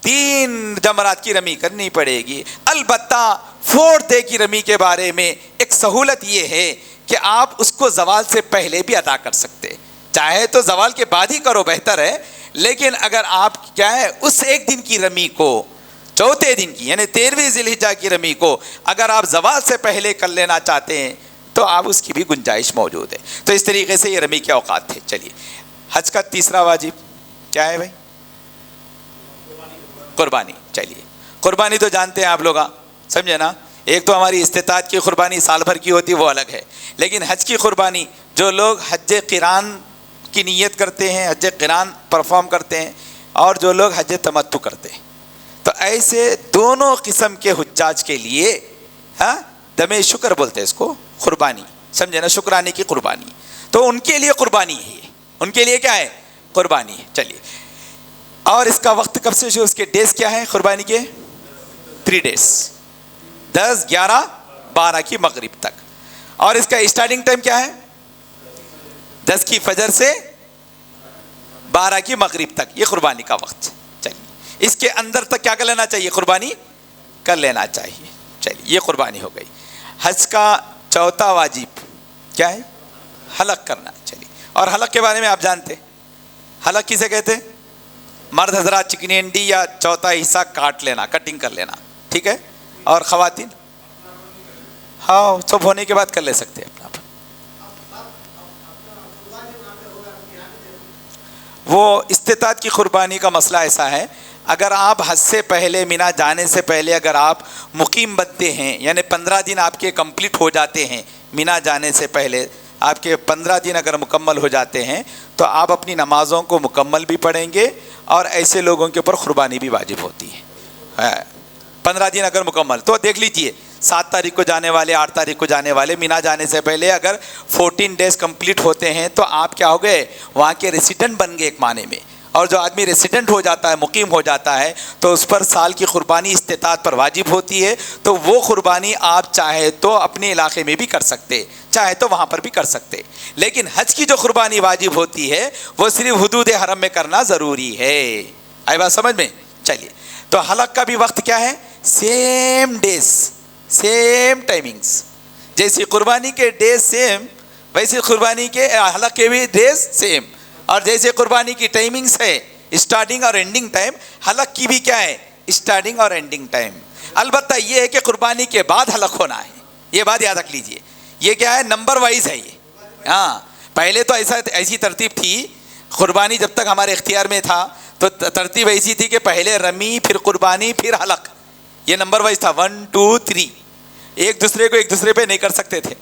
3 جمرات کی رمی کرنی پڑے گی. البتہ 4th ڈے کی رمی کے بارے میں ایک سہولت یہ ہے کہ آپ اس کو زوال سے پہلے بھی ادا کر سکتے، چاہے تو زوال کے بعد ہی کرو بہتر ہے، لیکن اگر آپ کیا ہے اس ایک دن کی رمی کو، چوتھے دن کی یعنی 13ویں ذی الحجہ کی رمی کو اگر آپ زوال سے پہلے کر لینا چاہتے ہیں تو آپ اس کی بھی گنجائش موجود ہے. تو اس طریقے سے یہ رمی کے اوقات تھے. چلیے، حج کا تیسرا واجب کیا ہے بھائی؟ قربانی. چلیے، قربانی تو جانتے ہیں آپ لوگ، سمجھے نا. ایک تو ہماری استطاعت کی قربانی سال بھر کی ہوتی، وہ الگ ہے، لیکن حج کی قربانی جو لوگ حج قران کی نیت کرتے ہیں، حج قران پرفارم کرتے ہیں، اور جو لوگ حج تمتع کرتے ہیں، تو ایسے دونوں قسم کے حجاج کے لیے دم شکر بولتے ہیں اس کو، قربانی، سمجھے نا، شکرانے کی قربانی. تو ان کے لیے قربانی ہے، یہ ان کے لیے کیا ہے؟ قربانی ہے. چلیے، اور اس کا وقت کب سے شروع، اس کے ڈیز کیا ہیں قربانی کے؟ 3 ڈیز، 10، 11، 12 کی مغرب تک. اور اس کا اسٹارٹنگ ٹائم کیا ہے؟ 10 کی فجر سے 12 کی مغرب تک، یہ قربانی کا وقت. چلیے، اس کے اندر تک کیا کر لینا چاہیے؟ قربانی کر لینا چاہیے. چلیے، یہ قربانی ہو گئی. حج کا چوتھا واجب کیا ہے؟ حلق کرنا. چلیے، اور حلق کے بارے میں آپ جانتے، حلق کسے کہتے ہیں؟ مرد حضرات چکنی انڈی یا چوتھا حصہ کاٹ لینا، کٹنگ کر لینا، ٹھیک ہے. اور خواتین ہاں سب ہونے کے بعد کر لے سکتے ہیں اپنا. وہ استطاعت کی قربانی کا مسئلہ ایسا ہے، اگر آپ حج سے پہلے، مینا جانے سے پہلے اگر آپ مقیم بنتے ہیں، یعنی 15 دن آپ کے کمپلیٹ ہو جاتے ہیں، مینا جانے سے پہلے آپ کے 15 دن اگر مکمل ہو جاتے ہیں تو آپ اپنی نمازوں کو مکمل بھی پڑھیں گے، اور ایسے لوگوں کے اوپر قربانی بھی واجب ہوتی ہے. 15 دن اگر مکمل، تو دیکھ لیجئے 7 تاریخ کو جانے والے، 8 تاریخ کو جانے والے، مینا جانے سے پہلے اگر 14 ڈیز کمپلیٹ ہوتے ہیں تو آپ کیا ہو گئے؟ وہاں کے ریسیڈنٹ بن گئے ایک معنی میں. اور جو آدمی ریسیڈنٹ ہو جاتا ہے، مقیم ہو جاتا ہے، تو اس پر سال کی قربانی استطاعت پر واجب ہوتی ہے. تو وہ قربانی آپ چاہے تو اپنے علاقے میں بھی کر سکتے، چاہے تو وہاں پر بھی کر سکتے. لیکن حج کی جو قربانی واجب ہوتی ہے وہ صرف حدود حرم میں کرنا ضروری ہے. آئی بات سمجھ میں؟ چلیے، تو حلق کا بھی وقت کیا ہے؟ Same days, same timings. جیسی قربانی کے ڈیز سیم، ویسی قربانی کے حلق کے بھی ڈیز سیم. اور جیسے قربانی کی ٹائمنگز ہے اسٹارٹنگ اور اینڈنگ ٹائم، حلق کی بھی کیا ہے؟ اسٹارٹنگ اور اینڈنگ ٹائم. البتہ یہ ہے کہ قربانی کے بعد حلق ہونا ہے، یہ بات یاد رکھ لیجئے. یہ کیا ہے؟ نمبر وائز ہے یہ. ہاں، پہلے تو ایسی ترتیب تھی، قربانی جب تک ہمارے اختیار میں تھا تو ترتیب ایسی تھی کہ پہلے رمی، پھر قربانی، پھر حلق. یہ نمبر وائز تھا، 1 2 3. ایک دوسرے پہ نہیں کر سکتے تھے،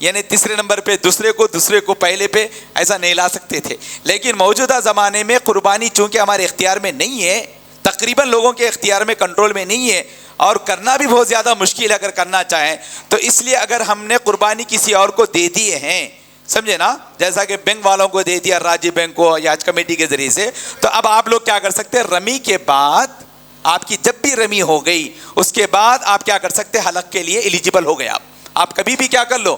یعنی تیسرے نمبر پہ دوسرے کو پہلے پہ ایسا نہیں لا سکتے تھے. لیکن موجودہ زمانے میں قربانی چونکہ ہمارے اختیار میں نہیں ہے، تقریباً لوگوں کے اختیار میں، کنٹرول میں نہیں ہے، اور کرنا بھی بہت زیادہ مشکل ہے اگر کرنا چاہیں تو. اس لیے اگر ہم نے قربانی کسی اور کو دے دیے ہیں، سمجھے نا، جیسا کہ بینک والوں کو دے دیا، راجی بینک کو یا حج کمیٹی کے ذریعے سے، تو اب آپ لوگ کیا کر سکتے ہیں؟ رمی کے بعد، آپ کی جب بھی رمی ہو گئی اس کے بعد آپ کیا کر سکتے ہیں؟ حلق کے لیے ایلیجیبل ہو گئے آپ کبھی بھی کیا کر لو؟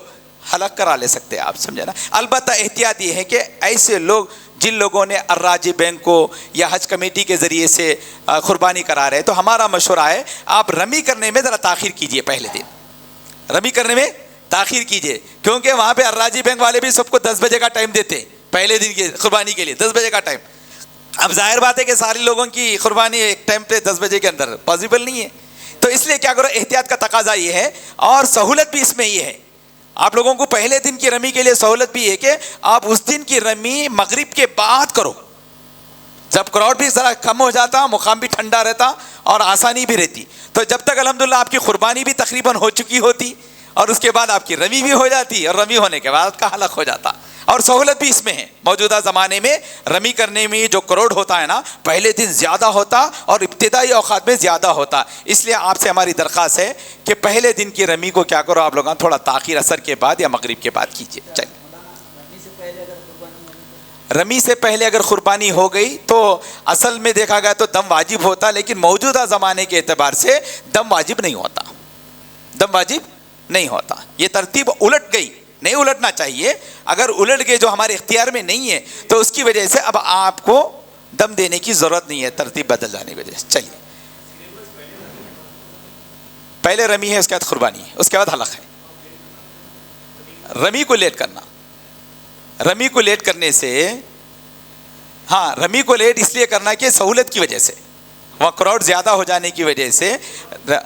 حلق کرا لے سکتے ہیں آپ، سمجھے نا. البتہ احتیاط یہ ہے کہ ایسے لوگ جن لوگوں نے الراجی بینک کو یا حج کمیٹی کے ذریعے سے قربانی کرا رہے، تو ہمارا مشورہ ہے آپ رمی کرنے میں ذرا تاخیر کیجئے. پہلے دن رمی کرنے میں تاخیر کیجئے، کیونکہ وہاں پہ الراجی بینک والے بھی سب کو 10 بجے کا ٹائم دیتے ہیں پہلے دن کی قربانی کے لیے، 10 بجے کا ٹائم. اب ظاہر بات ہے کہ سارے لوگوں کی قربانی ایک ٹائم پہ 10 بجے کے اندر پاسبل نہیں ہے. تو اس لیے کیا کرو، احتیاط کا تقاضا یہ ہے، اور سہولت بھی اس میں یہ ہے. آپ لوگوں کو پہلے دن کی رمی کے لیے سہولت بھی ہے کہ آپ اس دن کی رمی مغرب کے بعد کرو، جب کراؤڈ بھی ذرا کم ہو جاتا، مقام بھی ٹھنڈا رہتا اور آسانی بھی رہتی. تو جب تک الحمدللہ آپ کی قربانی بھی تقریباً ہو چکی ہوتی اور اس کے بعد آپ کی رمی بھی ہو جاتی اور رمی ہونے کے بعد کا حلق ہو جاتا. اور سہولت بھی اس میں ہے. موجودہ زمانے میں رمی کرنے میں جو کروڑ ہوتا ہے نا، پہلے دن زیادہ ہوتا اور ابتدائی اوقات میں زیادہ ہوتا. اس لیے آپ سے ہماری درخواست ہے کہ پہلے دن کی رمی کو کیا کرو آپ لوگ تھوڑا تاخیر عصر کے بعد یا مغرب کے بعد کیجیے. چلیے، رمی سے پہلے اگر قربانی ہو گئی تو اصل میں دیکھا گیا تو دم واجب ہوتا، لیکن موجودہ زمانے کے اعتبار سے دم واجب نہیں ہوتا. دم واجب نہیں ہوتا. یہ ترتیب الٹ گئی، نہیں الٹنا چاہیے. اگر الٹ گئے جو ہمارے اختیار میں نہیں ہے تو اس کی وجہ سے اب آپ کو دم دینے کی ضرورت نہیں ہے، ترتیب بدل جانے کی وجہ سے. چلیے، پہلے رمی ہے، اس کے بعد قربانی ہے، اس کے بعد حلق ہے. رمی کو لیٹ کرنا، رمی کو لیٹ کرنے سے، ہاں رمی کو لیٹ اس لیے کرنا کہ سہولت کی وجہ سے، وہاں کراؤڈ زیادہ ہو جانے کی وجہ سے.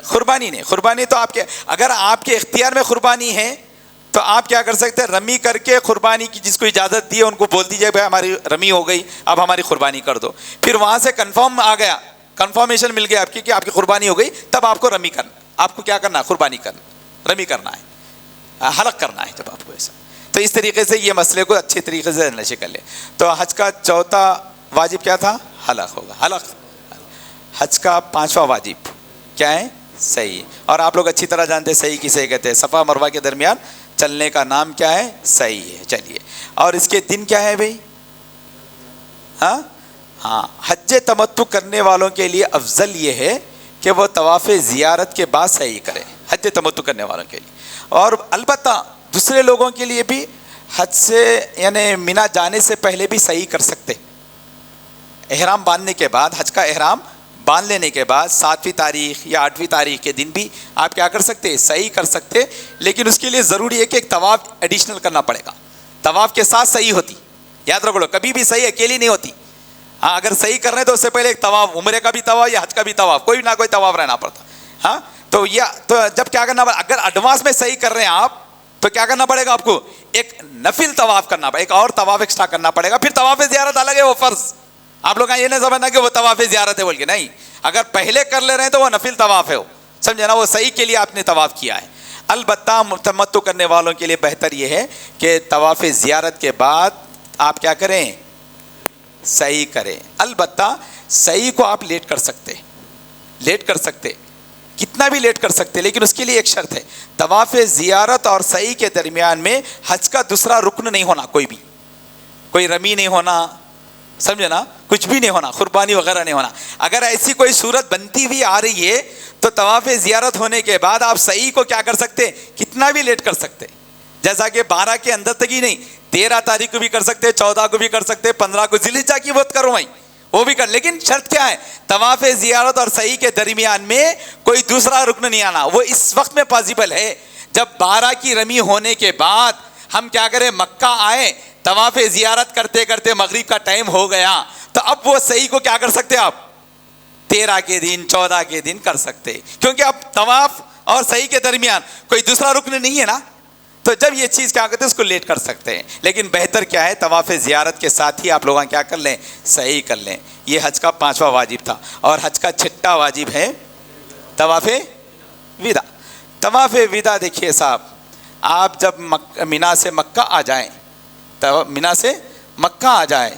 قربانی نہیں، قربانی تو آپ کے، اگر آپ کے اختیار میں قربانی ہے تو آپ کیا کر سکتے ہیں، رمی کر کے قربانی کی جس کو اجازت دی ہے ان کو بول دیجئے بھائی ہماری رمی ہو گئی، اب ہماری قربانی کر دو. پھر وہاں سے کنفرم آ گیا، کنفرمیشن مل گیا آپ کی کہ آپ کی قربانی ہو گئی، تب آپ کو رمی کرنا، آپ کو کیا کرنا ہے، قربانی کرنا، رمی کرنا ہے، حلق کرنا ہے جب آپ کو ایسا. تو اس طریقے سے یہ مسئلے کو اچھے طریقے سے نشے کر لیں. تو حج کا چوتھا واجب کیا تھا، حلق ہوگا. حلق. حج کا پانچواں واجب کیا ہے، صحیح. اور آپ لوگ اچھی طرح جانتے ہیں صحیح کسے کہتے ہیں. صفا مروہ کے درمیان چلنے کا نام کیا ہے، صحیح ہے. چلیے، اور اس کے دن کیا ہے بھائی، ہاں حج تمتع کرنے والوں کے لیے افضل یہ ہے کہ وہ طواف زیارت کے بعد صحیح کرے، حج تمتع کرنے والوں کے لیے. اور البتہ دوسرے لوگوں کے لیے بھی حج سے یعنی مینا جانے سے پہلے بھی صحیح کر سکتے. احرام باندھنے کے بعد، حج کا احرام باندھ لینے کے بعد 7ویں تاریخ یا 8ویں تاریخ کے دن بھی آپ کیا کر سکتے، صحیح کر سکتے. لیکن اس کے لیے ضروری ہے کہ ایک طواف ایڈیشنل کرنا پڑے گا. طواف کے ساتھ صحیح ہوتی، یاد رکھو، کبھی بھی صحیح اکیلی نہیں ہوتی. ہاں اگر صحیح کر رہے ہیں تو اس سے پہلے ایک طواف، عمرے کا بھی طواف یا حج کا بھی طواف، کوئی نہ کوئی طواف رہنا پڑتا. ہاں تو جب کیا کرنا پڑے، اگر ایڈوانس میں صحیح کر رہے ہیں آپ تو کیا کرنا پڑے گا آپ کو، ایک نفل طواف کرنا پڑے گا، ایک اور طواف ایکسٹرا کرنا پڑے گا. پھر طواف زیارت الگ ہے، وہ فرض. آپ لوگ یہ نہیں سمجھنا کہ وہ طواف زیارت ہے بول کے، نہیں. اگر پہلے کر لے رہے ہیں تو وہ نفل طواف ہے، وہ سمجھے نا، وہ صحیح کے لیے آپ نے طواف کیا ہے. البتہ تمتع کرنے والوں کے لیے بہتر یہ ہے کہ طواف زیارت کے بعد آپ کیا کریں، صحیح کریں. البتہ صحیح کو آپ لیٹ کر سکتے، لیٹ کر سکتے، کتنا بھی لیٹ کر سکتے، لیکن اس کے لیے ایک شرط ہے، طواف زیارت اور صحیح کے درمیان میں حج کا دوسرا رکن نہیں ہونا، کوئی بھی، کوئی رمی نہیں ہونا، سمجھے نا، کچھ بھی نہیں ہونا، قربانی وغیرہ نہیں ہونا. اگر ایسی کوئی صورت بنتی ہوئی آ رہی ہے تو طواف زیارت ہونے کے بعد آپ صحیح کو کیا کر سکتے، کتنا بھی لیٹ کر سکتے. جیسا کہ 12 کے اندر تک ہی نہیں، 13 تاریخ کو بھی کر سکتے، 14 کو بھی کر سکتے، 15 کو، ذی الحجہ کی بات کروں میں، وہ بھی کر. لیکن شرط کیا ہے، طواف زیارت اور صحیح کے درمیان میں کوئی دوسرا رکن نہیں آنا. وہ اس وقت میں پاسبل ہے جب 12 کی رمی ہونے کے بعد ہم کیا کریں، مکہ آئے، طواف زیارت کرتے کرتے مغرب کا ٹائم ہو گیا، تو اب وہ صحیح کو کیا کر سکتے آپ، 13 کے دن، 14 کے دن کر سکتے، کیونکہ اب طواف اور صحیح کے درمیان کوئی دوسرا رکن نہیں ہے نا. تو جب یہ چیز کیا کرتے ہیں، اس کو لیٹ کر سکتے ہیں. لیکن بہتر کیا ہے، طواف زیارت کے ساتھ ہی آپ لوگ کیا کر لیں، صحیح کر لیں. یہ حج کا 5واں واجب تھا. اور حج کا 6واں واجب ہے طواف وداع. طواف وداع دیکھیے صاحب، آپ جب مینا سے مکہ آ جائیں، مینا سے مکہ آ جائیں،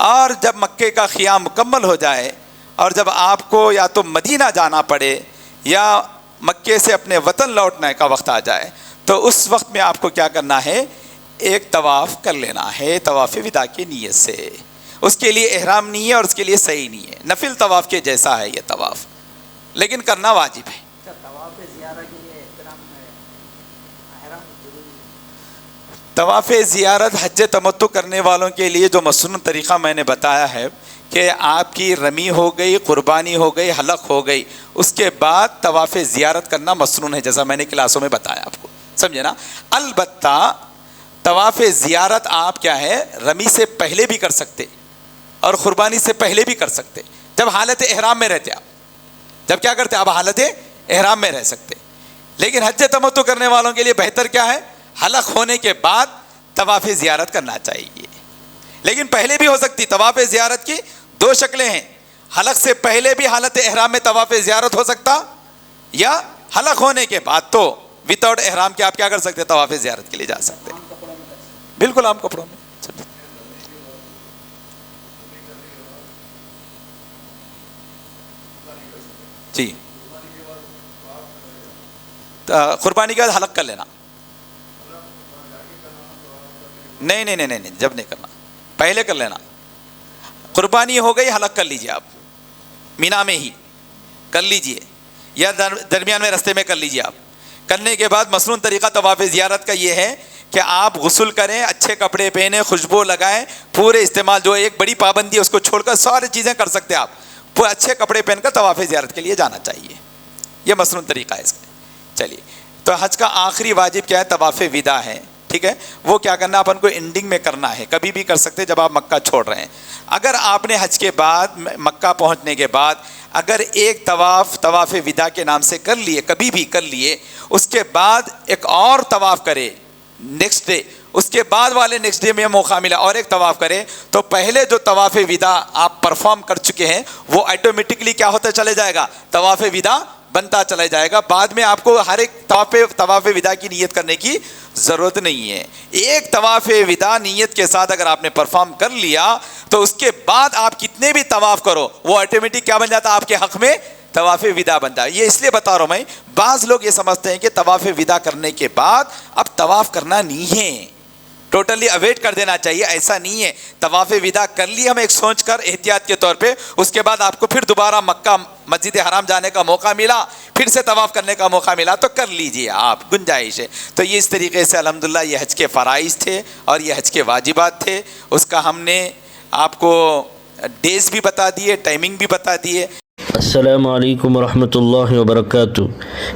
اور جب مکے کا قیام مکمل ہو جائے، اور جب آپ کو یا تو مدینہ جانا پڑے یا مکے سے اپنے وطن لوٹنے کا وقت آ جائے، تو اس وقت میں آپ کو کیا کرنا ہے، ایک طواف کر لینا ہے طواف وداع کی نیت سے. اس کے لیے احرام نہیں ہے اور اس کے لیے صحیح نہیں ہے، نفل طواف کے جیسا ہے یہ طواف، لیکن کرنا واجب ہے. طواف زیارت حج تمتع کرنے والوں کے لیے جو مسنون طریقہ میں نے بتایا ہے کہ آپ کی رمی ہو گئی، قربانی ہو گئی، حلق ہو گئی، اس کے بعد طواف زیارت کرنا مسنون ہے، جیسا میں نے کلاسوں میں بتایا آپ کو، سمجھے نا. البتہ طواف زیارت آپ کیا ہے، رمی سے پہلے بھی کر سکتے اور قربانی سے پہلے بھی کر سکتے، جب حالت احرام میں رہتے. آپ جب کیا کرتے، آپ حالت احرام میں رہ سکتے. لیکن حج تمتع کرنے والوں کے لیے بہتر کیا ہے، حلق ہونے کے بعد طواف زیارت کرنا چاہیے. لیکن پہلے بھی ہو سکتی. طواف زیارت کی دو شکلیں ہیں. حلق سے پہلے بھی حالت احرام میں طواف زیارت ہو سکتا, یا حلق ہونے کے بعد تو وداؤٹ احرام کے آپ کیا کر سکتے, طواف زیارت کے لیے جا سکتے. بالکل عام کپڑوں میں. جی, قربانی کے بعد حلق کر لینا. نہیں, جب نہیں کرنا, پہلے کر لینا. قربانی ہو گئی, حلق کر لیجئے, آپ مینا میں ہی کر لیجئے یا درمیان میں رستے میں کر لیجئے. آپ کرنے کے بعد مصنون طریقہ طواف زیارت کا یہ ہے کہ آپ غسل کریں, اچھے کپڑے پہنیں, خوشبو لگائیں, پورے استعمال, جو ایک بڑی پابندی ہے اس کو چھوڑ کر ساری چیزیں کر سکتے ہیں آپ. پورے اچھے کپڑے پہن کر طواف زیارت کے لیے جانا چاہیے. یہ مصنون طریقہ ہے اس کا. چلیے, تو حج کا آخری واجب کیا ہے, طواف وداع ہے. ٹھیک ہے, وہ کیا کرنا اپن کو اینڈنگ میں کرنا ہے, کبھی بھی کر سکتے جب آپ مکہ چھوڑ رہے ہیں. اگر آپ نے حج کے بعد مکہ پہنچنے کے بعد اگر ایک طواف وداع کے نام سے کر لیے, کبھی بھی کر لیے, اس کے بعد ایک اور طواف کرے نیکسٹ ڈے, اس کے بعد والے نیکسٹ ڈے میں موقع ملا اور ایک طواف کرے, تو پہلے جو طواف وداع آپ پرفارم کر چکے ہیں وہ آٹومیٹکلی کیا ہوتا چلے جائے گا, طواف وداع بنتا چلا جائے گا. بعد میں آپ کو ہر ایک طواف وداع کی نیت کرنے کی ضرورت نہیں ہے. ایک طواف وداع نیت کے ساتھ اگر آپ نے پرفارم کر لیا تو اس کے بعد آپ کتنے بھی طواف کرو وہ آٹومیٹک کیا بن جاتا, آپ کے حق میں طواف وداع بنتا ہے. یہ اس لیے بتا رہا ہوں میں, بعض لوگ یہ سمجھتے ہیں کہ طواف وداع کرنے کے بعد اب طواف کرنا نہیں ہے, ٹوٹلی اوائڈ کر دینا چاہیے. ایسا نہیں ہے. طواف وداع کر لی ہم ایک سوچ کر احتیاط کے طور پہ, اس کے بعد آپ کو پھر دوبارہ مکہ مسجد حرام جانے کا موقع ملا, پھر سے طواف کرنے کا موقع ملا تو کر لیجئے آپ, گنجائش ہے. تو یہ اس طریقے سے الحمدللہ یہ حج کے فرائض تھے اور یہ حج کے واجبات تھے. اس کا ہم نے آپ کو ڈیز بھی بتا دیے, ٹائمنگ بھی بتا دیے. السلام علیکم ورحمۃ اللہ وبرکاتہ.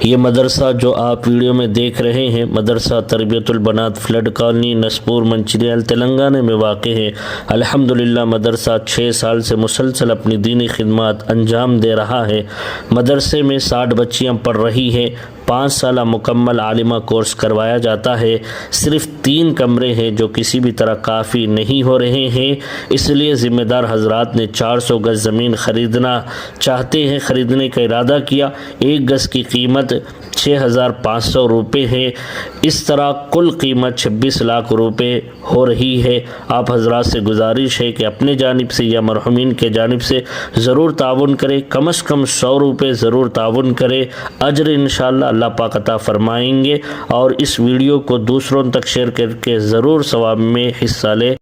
یہ مدرسہ جو آپ ویڈیو میں دیکھ رہے ہیں مدرسہ تربیت البنات فلڈ کالونی نسپور منچریال تلنگانہ میں واقع ہے. الحمدللہ مدرسہ 6 سال سے مسلسل اپنی دینی خدمات انجام دے رہا ہے. مدرسے میں 60 بچیاں پڑھ رہی ہیں. 5 سالہ مکمل عالمہ کورس کروایا جاتا ہے. صرف 3 کمرے ہیں جو کسی بھی طرح کافی نہیں ہو رہے ہیں, اس لیے ذمہ دار حضرات نے 400 گز زمین خریدنا چاہتے ہیں, خریدنے کا ارادہ کیا. 1 گز کی قیمت 6,500 روپے ہے. اس طرح کل قیمت 26 لاکھ روپے ہو رہی ہے. آپ حضرات سے گزارش ہے کہ اپنے جانب سے یا مرحومین کے جانب سے ضرور تعاون کریں, کم از کم 100 روپے ضرور تعاون کریں. اجر انشاءاللہ اللہ پاک عطا فرمائیں گے. اور اس ویڈیو کو دوسروں تک شیئر کر کے ضرور ثواب میں حصہ لیں.